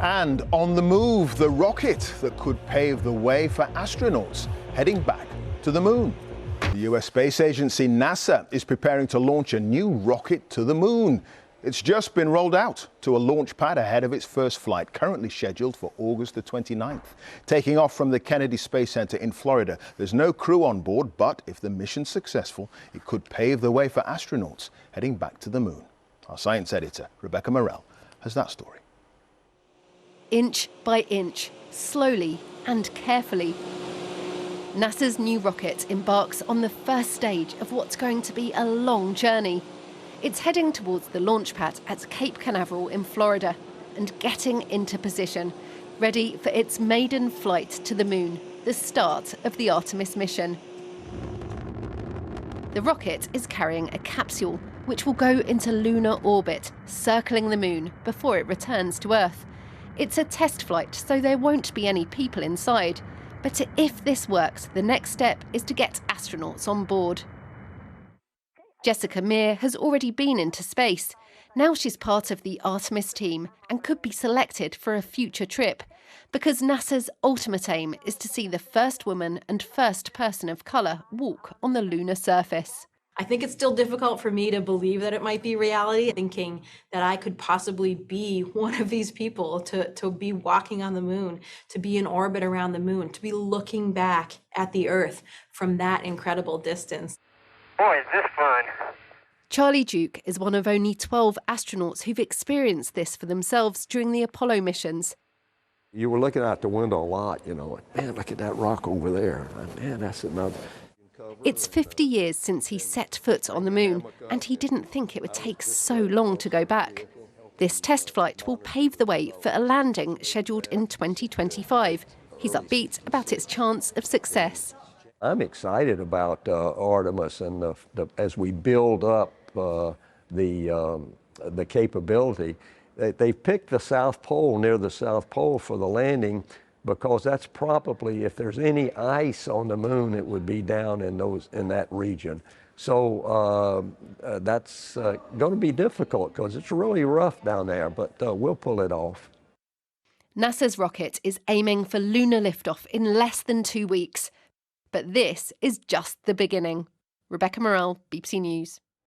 And on the move, the rocket that could pave the way for astronauts heading back to the moon. The US space agency NASA is preparing to launch a new rocket to the moon. It's just been rolled out to a launch pad ahead of its first flight, currently scheduled for August the 29th. Taking off from the Kennedy Space Center in Florida, there's no crew on board, but if the mission's successful, it could pave the way for astronauts heading back to the moon. Our science editor, Rebecca Morell, has that story. Inch by inch, slowly and carefully, NASA's new rocket embarks on the first stage of what's going to be a long journey. It's heading towards the launch pad at Cape Canaveral in Florida and getting into position, ready for its maiden flight to the moon, the start of the Artemis mission. The rocket is carrying a capsule which will go into lunar orbit, circling the moon before it returns to Earth. It's a test flight, so there won't be any people inside. But if this works, the next step is to get astronauts on board. Jessica Meir has already been into space. Now she's part of the Artemis team and could be selected for a future trip, because NASA's ultimate aim is to see the first woman and first person of colour walk on the lunar surface. I think it's still difficult for me to believe that it might be reality, thinking that I could possibly be one of these people, to be walking on the moon, to be in orbit around the moon, to be looking back at the Earth from that incredible distance. Boy, is this fun. Charlie Duke is one of only 12 astronauts who've experienced this for themselves during the Apollo missions. You were looking out the window a lot, you know, like, man, look at that rock over there. Man, that's another. It's 50 years since he set foot on the moon, and he didn't think it would take so long to go back. This test flight will pave the way for a landing scheduled in 2025. He's upbeat about its chance of success. I'm excited about Artemis and as we build up the capability. They've picked the South Pole, near the South Pole, for the landing, because that's probably, if there's any ice on the moon, it would be down in that region. So that's going to be difficult because it's really rough down there, but we'll pull it off. NASA's rocket is aiming for lunar liftoff in less than 2 weeks. But this is just the beginning. Rebecca Morell, BBC News.